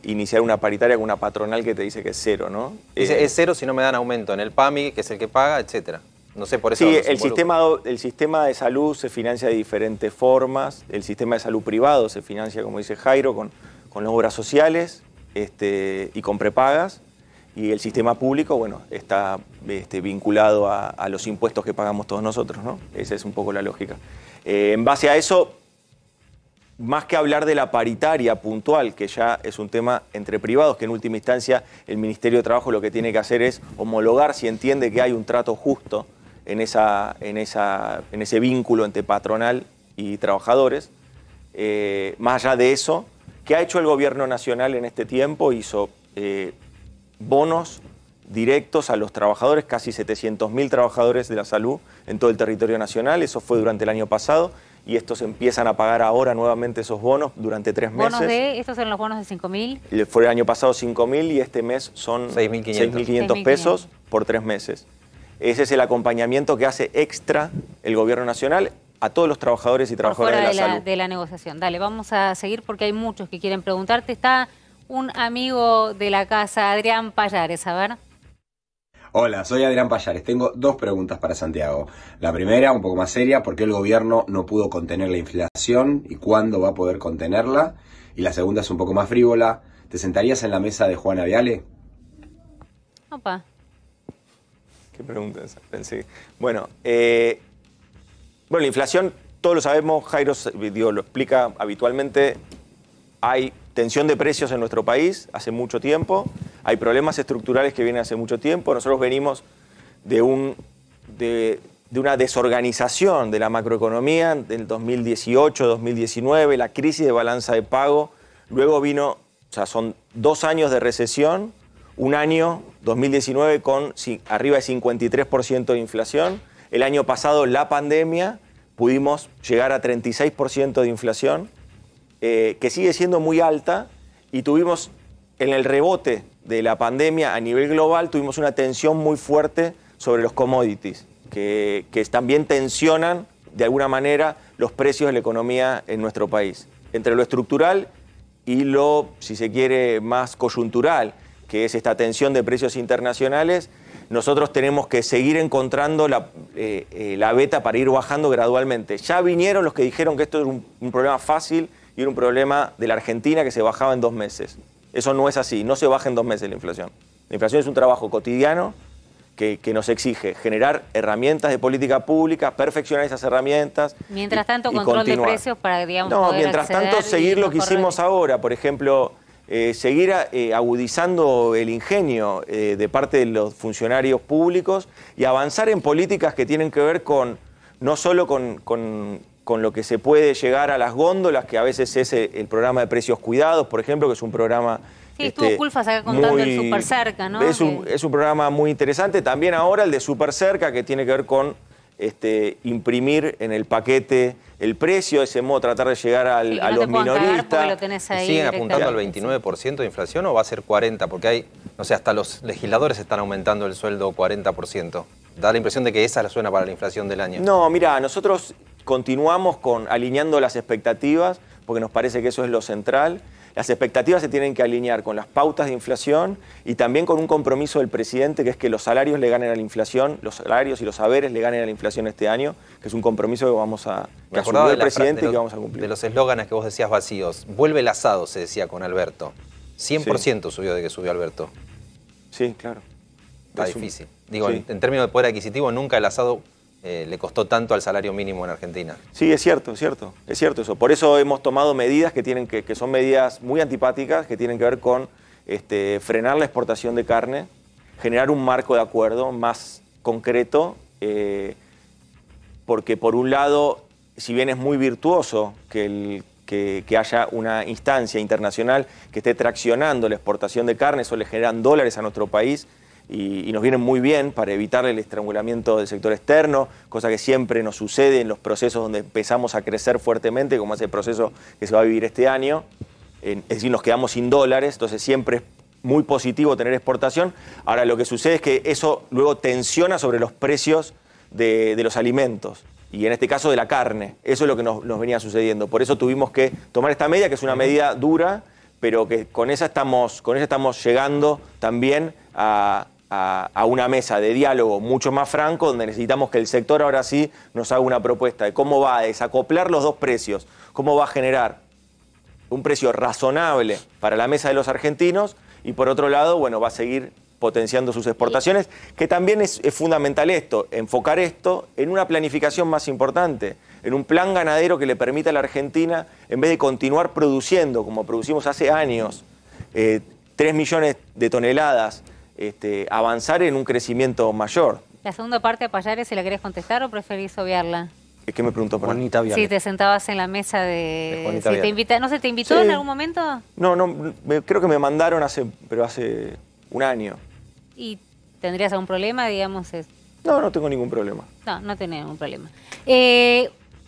iniciar una paritaria con una patronal que te dice que es 0, ¿no? Dice, es 0 si no me dan aumento en el PAMI, que es el que paga, etcétera. No sé, por eso... Sí, el sistema de salud se financia de diferentes formas. El sistema de salud privado se financia, como dice Jairo, con las obras sociales y con prepagas. Y el sistema público, bueno, está vinculado a los impuestos que pagamos todos nosotros, ¿no? Esa es un poco la lógica. En base a eso, más que hablar de la paritaria puntual, que ya es un tema entre privados, que en última instancia el Ministerio de Trabajo lo que tiene que hacer es homologar si entiende que hay un trato justo en ese vínculo entre patronal y trabajadores. Más allá de eso, ¿qué ha hecho el Gobierno Nacional en este tiempo? Hizo bonos directos a los trabajadores, casi 700.000 trabajadores de la salud en todo el territorio nacional. Eso fue durante el año pasado y estos empiezan a pagar ahora nuevamente esos bonos durante 3 meses. ¿Estos son los bonos de 5.000? Fue el año pasado 5.000 y este mes son 6.500 pesos por 3 meses. Ese es el acompañamiento que hace extra el Gobierno Nacional a todos los trabajadores y trabajadoras de la salud. De la negociación. Dale, vamos a seguir porque hay muchos que quieren preguntarte. Está un amigo de la casa, Adrián Payares, a ver. Hola, soy Adrián Payares. Tengo 2 preguntas para Santiago. La primera, un poco más seria, ¿por qué el gobierno no pudo contener la inflación y cuándo va a poder contenerla? Y la segunda es un poco más frívola. ¿Te sentarías en la mesa de Juana Viale? Opa. ¿Qué pregunta esa? Pensé. Bueno, la inflación, todos lo sabemos, Jairo lo explica habitualmente. Hay tensión de precios en nuestro país hace mucho tiempo, hay problemas estructurales que vienen hace mucho tiempo. Nosotros venimos de una desorganización de la macroeconomía del 2018, 2019, la crisis de balanza de pago. Luego vino, son 2 años de recesión, un año, 2019, con arriba de 53% de inflación. El año pasado, la pandemia, pudimos llegar a 36% de inflación. Que sigue siendo muy alta, y tuvimos en el rebote de la pandemia a nivel global, tuvimos una tensión muy fuerte sobre los commodities, que también tensionan de alguna manera los precios de la economía en nuestro país. Entre lo estructural y lo, si se quiere, más coyuntural, que es esta tensión de precios internacionales, nosotros tenemos que seguir encontrando la beta para ir bajando gradualmente. Ya vinieron los que dijeron que esto era un problema fácil y era un problema de la Argentina que se bajaba en 2 meses. Eso no es así, no se baja en 2 meses la inflación. La inflación es un trabajo cotidiano que nos exige generar herramientas de política pública, perfeccionar esas herramientas. Mientras tanto, control de precios para, digamos, no, poder mientras tanto, seguir lo que hicimos ahora, por ejemplo, seguir agudizando el ingenio de parte de los funcionarios públicos y avanzar en políticas que tienen que ver no solo con lo que se puede llegar a las góndolas, que a veces es el programa de precios cuidados, por ejemplo, que es un programa... Sí, estuvo Culfas acá contando el Super Cerca, ¿no? Es un programa muy interesante. También ahora el de Super Cerca, que tiene que ver con imprimir en el paquete el precio, de ese modo tratar de llegar a los minoristas. ¿Siguen apuntando al 29% de inflación o va a ser 40%? Porque hay, no sé, hasta los legisladores están aumentando el sueldo 40%. Da la impresión de que esa es la suena para la inflación del año. No, mira, nosotros continuamos alineando las expectativas, porque nos parece que eso es lo central. Las expectativas se tienen que alinear con las pautas de inflación y también con un compromiso del presidente, que es que los salarios le ganen a la inflación, los salarios y los saberes le ganen a la inflación este año, que es un compromiso que asumió el presidente y que vamos a cumplir. De los eslóganes que vos decías vacíos, vuelve el asado, se decía con Alberto. 100% subió de que subió Alberto. Sí, claro. Está difícil. Digo, sí. En términos de poder adquisitivo, nunca el asado le costó tanto al salario mínimo en Argentina. Sí, es cierto eso. Por eso hemos tomado medidas que son medidas muy antipáticas, que tienen que ver con frenar la exportación de carne, generar un marco de acuerdo más concreto, porque por un lado, si bien es muy virtuoso que haya una instancia internacional que esté traccionando la exportación de carne, eso le generan dólares a nuestro país, y nos vienen muy bien para evitar el estrangulamiento del sector externo, cosa que siempre nos sucede en los procesos donde empezamos a crecer fuertemente, como ese proceso que se va a vivir este año. Es decir, nos quedamos sin dólares, entonces siempre es muy positivo tener exportación. Ahora, lo que sucede es que eso luego tensiona sobre los precios de los alimentos. y en este caso de la carne. Eso es lo que nos venía sucediendo. Por eso tuvimos que tomar esta medida, que es una medida dura, pero que con esa estamos llegando también a una mesa de diálogo mucho más franco, donde necesitamos que el sector ahora sí nos haga una propuesta de cómo va a desacoplar los dos precios, cómo va a generar un precio razonable para la mesa de los argentinos y por otro lado, bueno, va a seguir potenciando sus exportaciones, que también es fundamental enfocar esto en una planificación más importante, en un plan ganadero que le permita a la Argentina, en vez de continuar produciendo, como producimos hace años, 3 millones de toneladas, avanzar en un crecimiento mayor. La segunda parte a Pallares, ¿se la querés contestar o preferís obviarla? ¿Qué me preguntó? Juanita Viale. Sí, te sentabas en la mesa de... Juanita Si te Viale. ¿No se te invitó Sí. en algún momento? No, creo que me mandaron hace un año. ¿Y tendrías algún problema, digamos? No tengo ningún problema. No tenés ningún problema.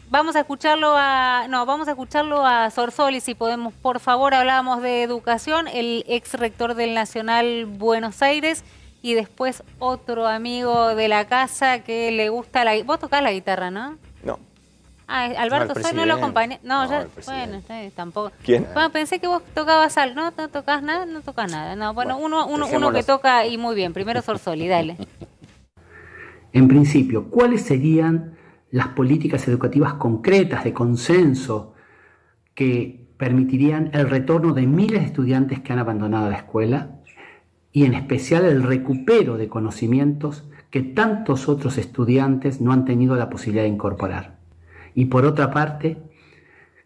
Vamos a escucharlo a Sorsoli, si podemos, por favor. Hablábamos de educación, el ex rector del Nacional Buenos Aires, y después otro amigo de la casa que le gusta la... Vos tocás la guitarra, ¿no? No. Ah, Alberto No, el Soy no lo acompaña. No, No, ya, el presidente. bueno, tampoco. ¿Quién? Bueno, pensé que vos tocabas algo. No tocas nada, no tocas nada. No, bueno, uno que dejémoslo. toca y muy bien. Primero Sorsoli, dale. En principio, ¿cuáles serían las políticas educativas concretas de consenso que permitirían el retorno de miles de estudiantes que han abandonado la escuela y en especial el recupero de conocimientos que tantos otros estudiantes no han tenido la posibilidad de incorporar? Y por otra parte,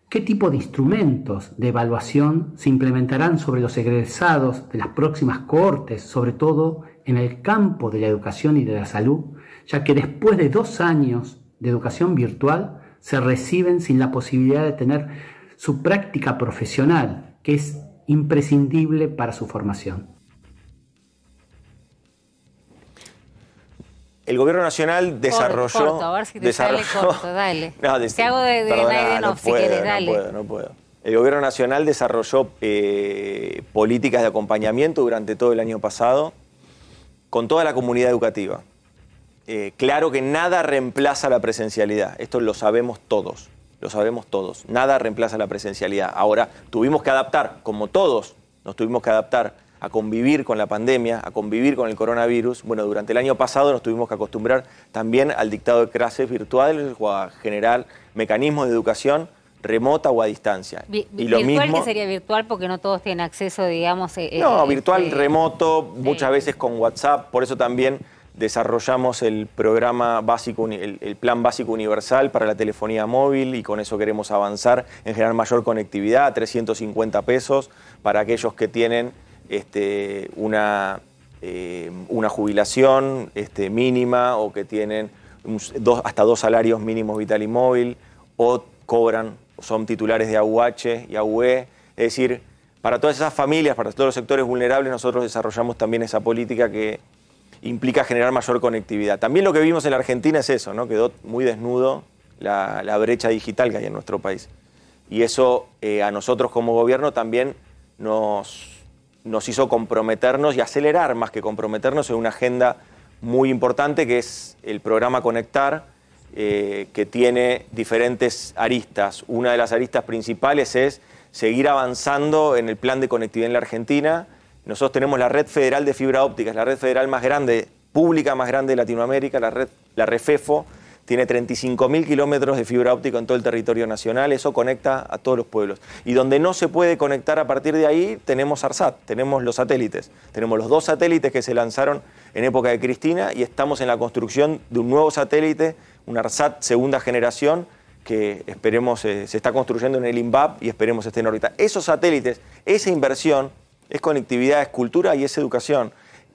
¿qué tipo de instrumentos de evaluación se implementarán sobre los egresados de las próximas cohortes, sobre todo en el campo de la educación y de la salud, ya que después de 2 años de educación virtual se reciben sin la posibilidad de tener su práctica profesional, que es imprescindible para su formación? El gobierno nacional desarrolló... Corto, a ver si te sale corto, dale. No, Te hago de Naidenov, si quieres, dale. No puedo. El gobierno nacional desarrolló políticas de acompañamiento durante todo el año pasado con toda la comunidad educativa. Claro que nada reemplaza la presencialidad, esto lo sabemos todos, nada reemplaza la presencialidad. Ahora, tuvimos que adaptar, como todos, nos tuvimos que adaptar a convivir con la pandemia, a convivir con el coronavirus. Bueno, durante el año pasado nos tuvimos que acostumbrar también al dictado de clases virtuales o a generar mecanismos de educación remota o a distancia. Y lo virtual, mismo, que sería virtual porque no todos tienen acceso, digamos... virtual, remoto, muchas veces con WhatsApp, por eso también desarrollamos el programa básico, el plan básico universal para la telefonía móvil y con eso queremos avanzar en generar mayor conectividad, 350 pesos para aquellos que tienen una jubilación mínima o que tienen hasta 2 salarios mínimos vital y móvil o son titulares de AUH y AUE. Es decir, para todas esas familias, para todos los sectores vulnerables, nosotros desarrollamos también esa política que implica generar mayor conectividad. También lo que vimos en la Argentina es eso, ¿no? Quedó muy desnudo la brecha digital que hay en nuestro país. Y eso a nosotros como gobierno también nos hizo comprometernos y acelerar más que comprometernos en una agenda muy importante que es el programa Conectar, que tiene diferentes aristas. Una de las aristas principales es seguir avanzando en el plan de conectividad en la Argentina. Nosotros tenemos la red federal de fibra óptica, es la red federal más grande, pública más grande de Latinoamérica, la REFEFO, tiene 35.000 kilómetros de fibra óptica en todo el territorio nacional, eso conecta a todos los pueblos. Y donde no se puede conectar a partir de ahí, tenemos ARSAT, tenemos los satélites. Tenemos los 2 satélites que se lanzaron en época de Cristina y estamos en la construcción de un nuevo satélite, un ARSAT segunda generación, que esperemos se está construyendo en el INVAP y esperemos esté en órbita. Esos satélites, esa inversión, es conectividad, es cultura y es educación.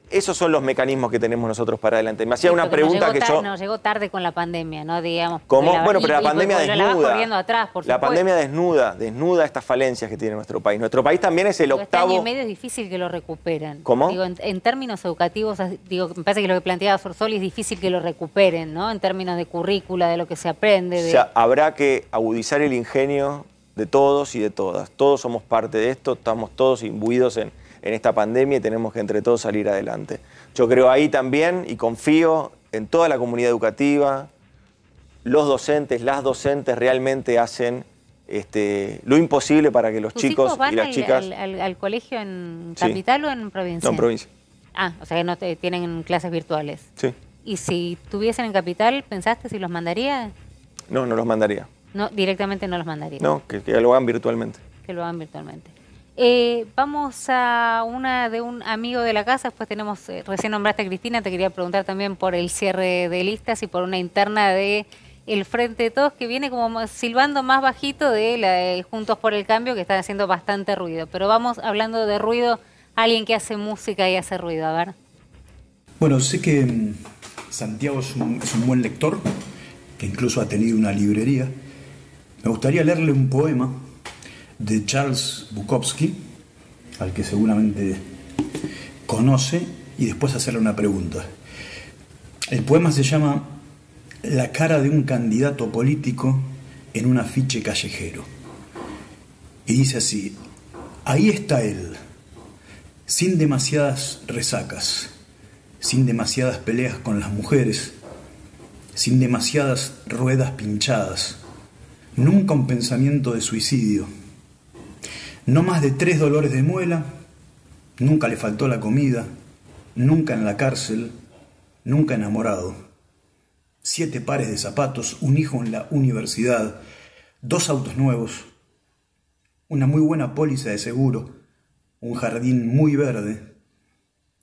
Esos son los mecanismos que tenemos nosotros para adelante. Me hacía una pregunta que yo... Nos llegó tarde con la pandemia, ¿no? Digamos. ¿Cómo? Bueno, pero la pandemia desnuda. Atrás, por la pandemia desnuda estas falencias que tiene nuestro país. Nuestro país también es el octavo... Este año y medio es difícil que lo recuperen. ¿Cómo? Digo, en términos educativos, me parece que lo que planteaba Sorsoli es difícil que lo recuperen, ¿no? En términos de currícula, de lo que se aprende. O sea, habrá que agudizar el ingenio de todos y de todas. Todos somos parte de esto, estamos todos imbuidos en esta pandemia y tenemos que entre todos salir adelante. Yo creo ahí también y confío en toda la comunidad educativa, los docentes, las docentes realmente hacen lo imposible para que los chicos y las chicas... al colegio en capital o en provincia? No, en provincia. Ah, o sea que no tienen clases virtuales. Sí. ¿Y si tuviesen en capital, pensaste si los mandaría? No, no los mandaría. No, directamente no los mandaría. No, que lo hagan virtualmente. Que lo hagan virtualmente. Vamos a una de un amigo de la casa, después tenemos, recién nombraste a Cristina, te quería preguntar también por el cierre de listas y por una interna de el Frente de Todos que viene como silbando más bajito de la de Juntos por el Cambio, que están haciendo bastante ruido. Pero vamos hablando de ruido, alguien que hace música y hace ruido, a ver. Bueno, sé que Santiago es un buen lector, que incluso ha tenido una librería. Me gustaría leerle un poema de Charles Bukowski, al que seguramente conoce, y después hacerle una pregunta. El poema se llama La cara de un candidato político en un afiche callejero. Y dice así: ahí está él, sin demasiadas resacas, sin demasiadas peleas con las mujeres, sin demasiadas ruedas pinchadas, nunca un pensamiento de suicidio, no más de 3 dolores de muela, nunca le faltó la comida, nunca en la cárcel, nunca enamorado, 7 pares de zapatos, un hijo en la universidad, 2 autos nuevos, una muy buena póliza de seguro, un jardín muy verde,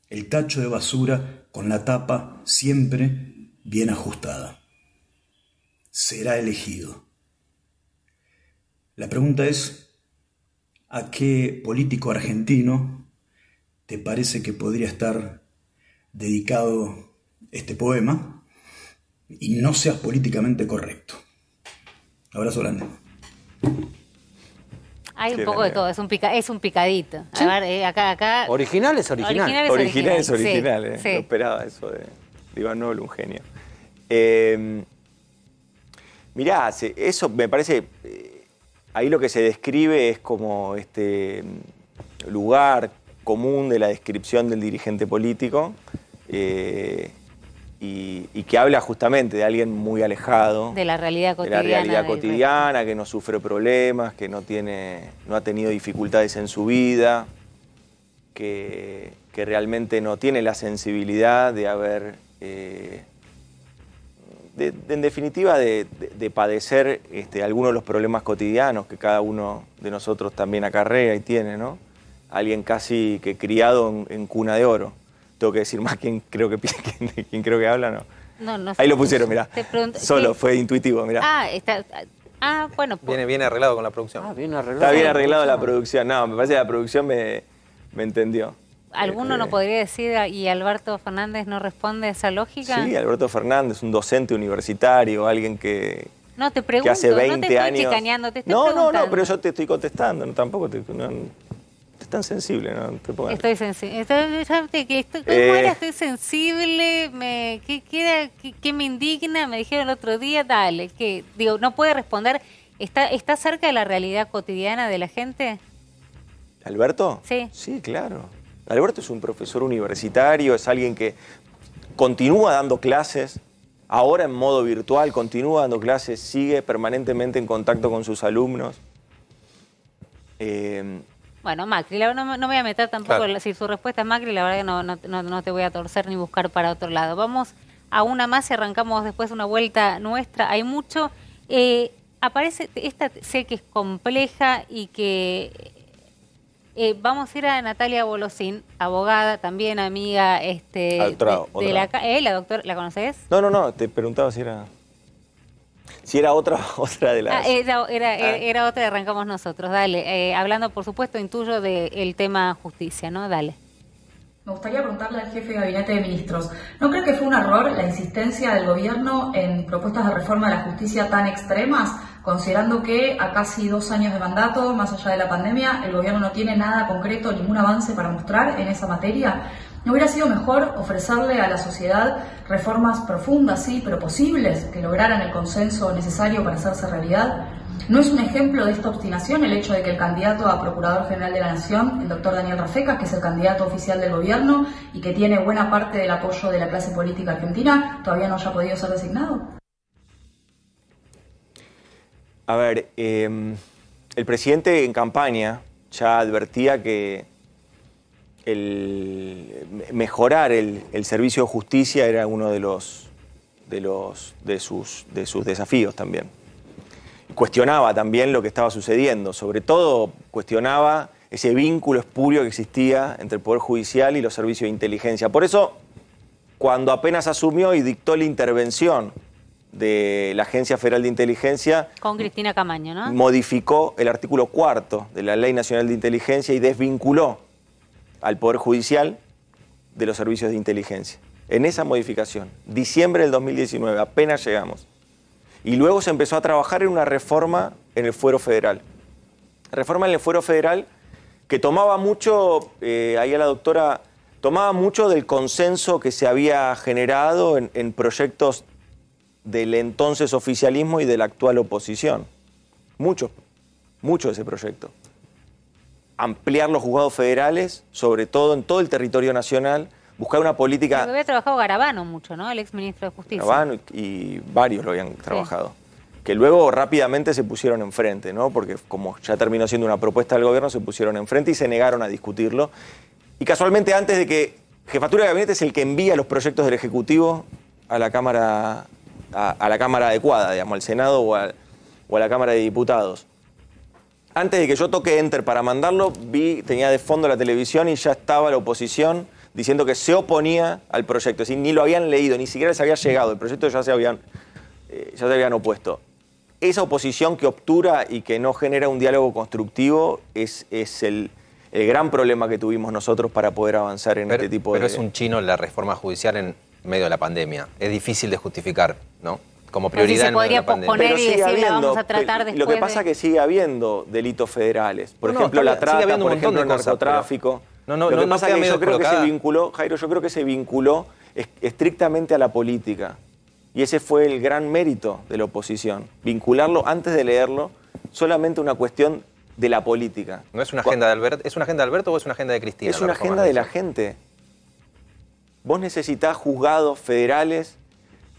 el tacho de basura con la tapa siempre bien ajustada. Será elegido. La pregunta es: ¿a qué político argentino te parece que podría estar dedicado este poema? Y no seas políticamente correcto. Abrazo grande. Hay un poco de todo, es un picadito. ¿Sí? A ver, acá... Original es original. Original es original, sí. No esperaba eso de Iván Noble, un genio. Mirá, eso me parece... ahí lo que se describe es como este lugar común de la descripción del dirigente político y que habla justamente de alguien muy alejado. De la realidad cotidiana. De la realidad cotidiana, que no sufre problemas, que no ha tenido dificultades en su vida, que realmente no tiene la sensibilidad de haber... en definitiva, de padecer algunos de los problemas cotidianos que cada uno de nosotros también acarrea y tiene, ¿no? Alguien casi que criado en cuna de oro. Tengo que decir más quién creo que habla, ¿no? No Ahí lo pusieron, mirá. Solo, ¿qué? fue intuitivo, mirá. Bueno. Viene arreglado con la producción. Bien arreglado. Está bien arreglado la producción. No, me parece que la producción me entendió. ¿Alguno no podría decir y Alberto Fernández no responde a esa lógica? Sí, Alberto Fernández, un docente universitario, alguien que... No, te pregunto, que hace 20 no te estoy años... chicaneando, te estoy preguntando. No, pero yo te estoy contestando, no, tampoco te... Es tan sensible, ¿no? Te pongas... Estoy sensible. ¿Cómo era? Estoy sensible. ¿Qué me indigna? Me dijeron el otro día. Dale, que digo, no puede responder. ¿Está cerca de la realidad cotidiana de la gente? ¿Alberto? Sí. Sí, claro. Alberto es un profesor universitario, es alguien que continúa dando clases, ahora en modo virtual, continúa dando clases, sigue permanentemente en contacto con sus alumnos. Bueno, Macri, no me voy a meter tampoco, claro. Si su respuesta es Macri, la verdad que no te voy a torcer ni buscar para otro lado. Vamos a una más y arrancamos después una vuelta nuestra. Hay mucho. Aparece, esta sé que es compleja y que... vamos a ir a Natalia Bolosín, abogada, también amiga de la doctora, ¿la conoces? No, te preguntaba si era otra de las... Era otra y arrancamos nosotros, dale. Hablando, por supuesto, intuyo del tema justicia, ¿no? Dale. Me gustaría preguntarle al jefe de Gabinete de Ministros, ¿no cree que fue un error la insistencia del gobierno en propuestas de reforma de la justicia tan extremas, considerando que a casi 2 años de mandato, más allá de la pandemia, el gobierno no tiene nada concreto, ningún avance para mostrar en esa materia? ¿No hubiera sido mejor ofrecerle a la sociedad reformas profundas, sí, pero posibles, que lograran el consenso necesario para hacerse realidad? ¿No es un ejemplo de esta obstinación el hecho de que el candidato a Procurador General de la Nación, el doctor Daniel Rafecas, que es el candidato oficial del gobierno y que tiene buena parte del apoyo de la clase política argentina, todavía no haya podido ser designado? A ver, el presidente en campaña ya advertía que mejorar el servicio de justicia era uno de sus desafíos también. Cuestionaba también lo que estaba sucediendo, sobre todo cuestionaba ese vínculo espurio que existía entre el Poder Judicial y los servicios de inteligencia. Por eso, cuando apenas asumió y dictó la intervención de la Agencia Federal de Inteligencia, con Cristina Camaño, ¿no? Modificó el artículo 4 de la Ley Nacional de Inteligencia y desvinculó al Poder Judicial de los servicios de inteligencia. En esa modificación, diciembre del 2019, apenas llegamos. Y luego se empezó a trabajar en una reforma en el Fuero Federal. Reforma en el Fuero Federal que tomaba mucho, ahí a la doctora, tomaba mucho del consenso que se había generado en proyectos del entonces oficialismo y de la actual oposición. Mucho de ese proyecto. Ampliar los juzgados federales, sobre todo en todo el territorio nacional, buscar una política... Lo había trabajado Garabano mucho, ¿no? El exministro de Justicia. Garabano y varios lo habían trabajado. Que luego rápidamente se pusieron enfrente, ¿no? Porque como ya terminó siendo una propuesta del gobierno, se pusieron enfrente y se negaron a discutirlo. Y casualmente antes de que Jefatura de Gabinete es el que envía los proyectos del Ejecutivo a la Cámara, a la Cámara adecuada, digamos, al Senado o a la Cámara de Diputados. Antes de que yo toque Enter para mandarlo, tenía de fondo la televisión y ya estaba la oposición diciendo que se oponía al proyecto. Es decir, ni lo habían leído, ni siquiera les había llegado. El proyecto ya se habían opuesto. Esa oposición que obtura y que no genera un diálogo constructivo es el gran problema que tuvimos nosotros para poder avanzar en este tipo de... Pero es un chino la reforma judicial en medio de la pandemia. Es difícil de justificar, ¿no? Como prioridad en medio de la pandemia. Pero se podría posponer y decir, la vamos a tratar después. Lo que pasa es que sigue habiendo delitos federales. Por ejemplo, la trata, por ejemplo, el narcotráfico. Lo que pasa es que yo creo que se vinculó, Jairo, yo creo que se vinculó estrictamente a la política. Y ese fue el gran mérito de la oposición. Vincularlo antes de leerlo, solamente una cuestión de la política. ¿No es una agenda de Alberto? ¿Es una agenda de Alberto o es una agenda de Cristina? Es una agenda de la gente. Vos necesitás juzgados federales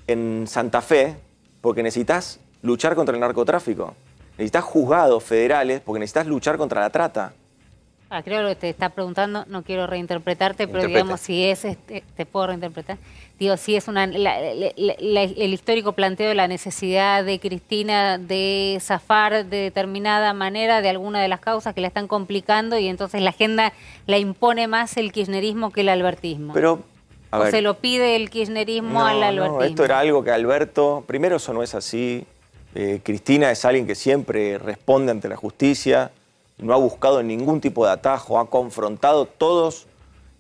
en Santa Fe porque necesitas luchar contra el narcotráfico. Necesitas juzgados federales porque necesitas luchar contra la trata. Creo que lo que te está preguntando, no quiero reinterpretarte, pero digamos, si es, te puedo reinterpretar. Digo, si es el histórico planteo de la necesidad de Cristina de zafar de determinada manera de alguna de las causas que la están complicando y entonces la agenda la impone más el kirchnerismo que el albertismo. Pero, a ver, se lo pide el kirchnerismo al albertismo. No, esto era algo que Alberto, primero eso no es así. Cristina es alguien que siempre responde ante la justicia. No ha buscado ningún tipo de atajo, ha confrontado todos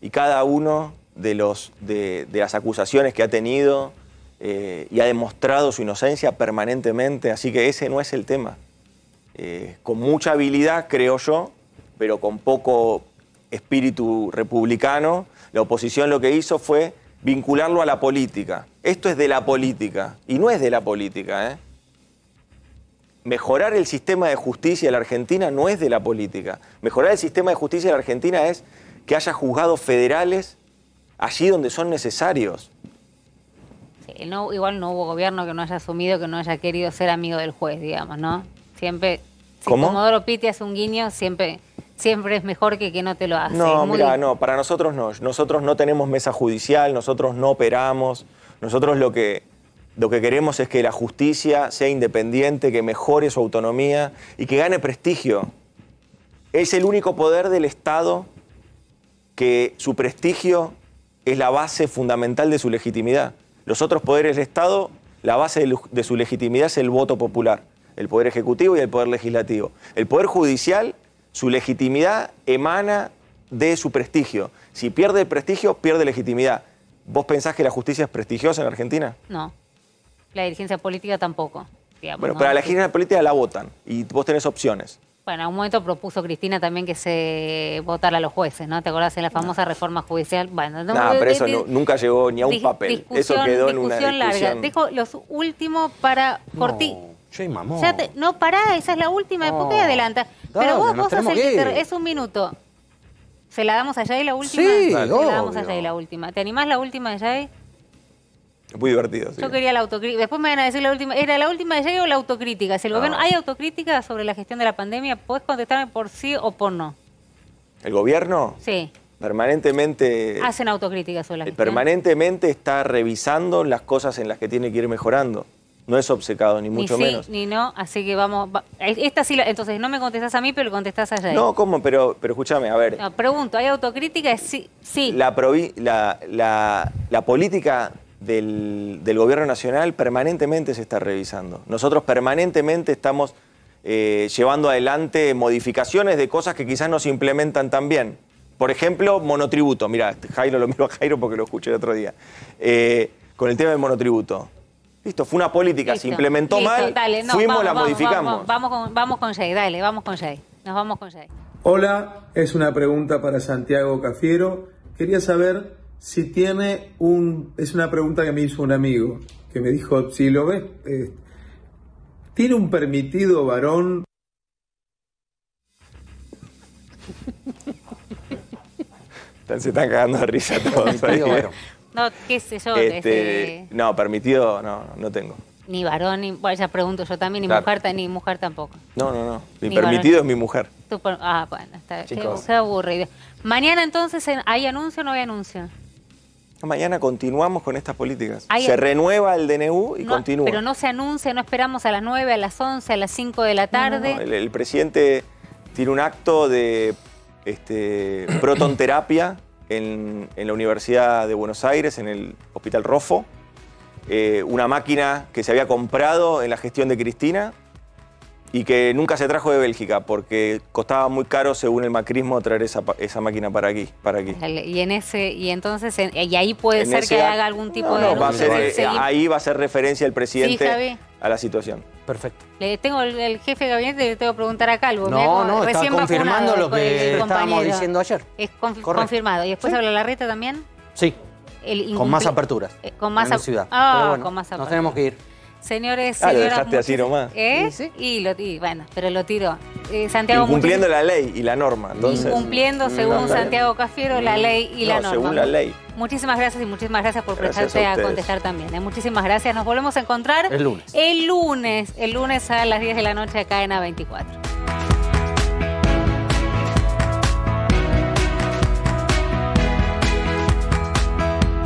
y cada uno de las acusaciones que ha tenido y ha demostrado su inocencia permanentemente, así que ese no es el tema. Con mucha habilidad, creo yo, pero con poco espíritu republicano, la oposición lo que hizo fue vincularlo a la política. Esto es de la política y no es de la política, ¿eh? Mejorar el sistema de justicia de la Argentina no es de la política. Mejorar el sistema de justicia de la Argentina es que haya juzgados federales allí donde son necesarios. Sí, igual no hubo gobierno que no haya asumido, que no haya querido ser amigo del juez, digamos, ¿no? Siempre, si Comodoro Pitti hace un guiño, siempre es mejor que no te lo hace. No, mira, no, para nosotros no. Nosotros no tenemos mesa judicial, nosotros no operamos. Nosotros lo que queremos es que la justicia sea independiente, que mejore su autonomía y que gane prestigio. Es el único poder del Estado que su prestigio es la base fundamental de su legitimidad. Los otros poderes del Estado, la base de su legitimidad es el voto popular, el Poder Ejecutivo y el Poder Legislativo. El Poder Judicial, su legitimidad emana de su prestigio. Si pierde el prestigio, pierde legitimidad. ¿Vos pensás que la justicia es prestigiosa en Argentina? No. La dirigencia política tampoco. Digamos, bueno, ¿no? pero a la dirigencia política la votan y vos tenés opciones. Bueno, en un momento propuso Cristina también que se votara a los jueces, ¿no? ¿Te acordás de la famosa reforma judicial? Bueno, pero eso nunca llegó ni a un papel. Eso quedó en una discusión larga. Dejo los últimos para Corti. mamón. No, pará, esa es la última, después que adelanta. Pero vos sos el que es un minuto. ¿Se la damos a Jay la última? Sí, Se la damos a Jay la última. ¿Te animás la última de Jay? Es muy divertido. Sí. Yo quería la autocrítica. Después me van a decir la última. ¿Era la última de Yagui o la autocrítica? Si el gobierno, ¿hay autocrítica sobre la gestión de la pandemia? ¿Podés contestarme por sí o por no? ¿El gobierno? Sí. Permanentemente... Hacen autocrítica sobre la gestión. Permanentemente está revisando las cosas en las que tiene que ir mejorando. No es obcecado, ni mucho menos. Ni no, así que vamos... Esta sí, entonces no me contestás a mí, pero le contestás a Yagui. No, ¿cómo? Pero escúchame, a ver. No, pregunto, ¿hay autocrítica? Sí. La política del gobierno nacional permanentemente se está revisando. Nosotros permanentemente estamos llevando adelante modificaciones de cosas que quizás no se implementan tan bien. Por ejemplo, monotributo. Mirá, Jairo, lo miro a Jairo porque lo escuché el otro día. Con el tema del monotributo. Listo, fue una política, se implementó mal, dale, no, la modificamos. Vamos con Jay, dale, vamos con Jay. Nos vamos con Jay. Hola, es una pregunta para Santiago Cafiero. Quería saber si tiene es una pregunta que me hizo un amigo, que me dijo, si lo ves, ¿tiene un permitido varón? Se están cagando de risa todos ahí. No, qué sé yo. No, permitido no tengo. Ni varón, ni... Bueno, ya pregunto yo también, ni mujer tampoco. No. Mi permitido varón. Es mi mujer. Bueno, está se aburre. Mañana entonces, ¿hay anuncio o no hay anuncio? Mañana continuamos con estas políticas. Se renueva el DNU y continúa. Pero no se anuncia, no esperamos a las 9, a las 11, a las 5 de la tarde. No. El presidente tiene un acto de protonterapia en la Universidad de Buenos Aires, en el Hospital Roffo. Una máquina que se había comprado en la gestión de Cristina y que nunca se trajo de Bélgica porque costaba muy caro, según el macrismo, traer esa máquina para aquí. Y ahí puede ser que haga algún tipo de anuncio. Ahí va a ser referencia el presidente a la situación. Perfecto. Tengo el jefe de gabinete, le tengo que preguntar a Calvo. No, está confirmando lo que estábamos diciendo ayer. Es confirmado. ¿Y después habla Larreta también? Sí. Con más aperturas. Con más en la ciudad. Pero bueno, con más aperturas. Nos tenemos que ir. Señores, lo dejaste así nomás. Pero lo tiró. Santiago, incumpliendo la ley y la norma. Entonces, incumpliendo, según Santiago Cafiero, la ley y la norma. Según la ley. Muchísimas gracias y muchísimas gracias por prestarte a contestar también. Muchísimas gracias. Nos volvemos a encontrar el lunes. El lunes a las 10 de la noche acá en A24.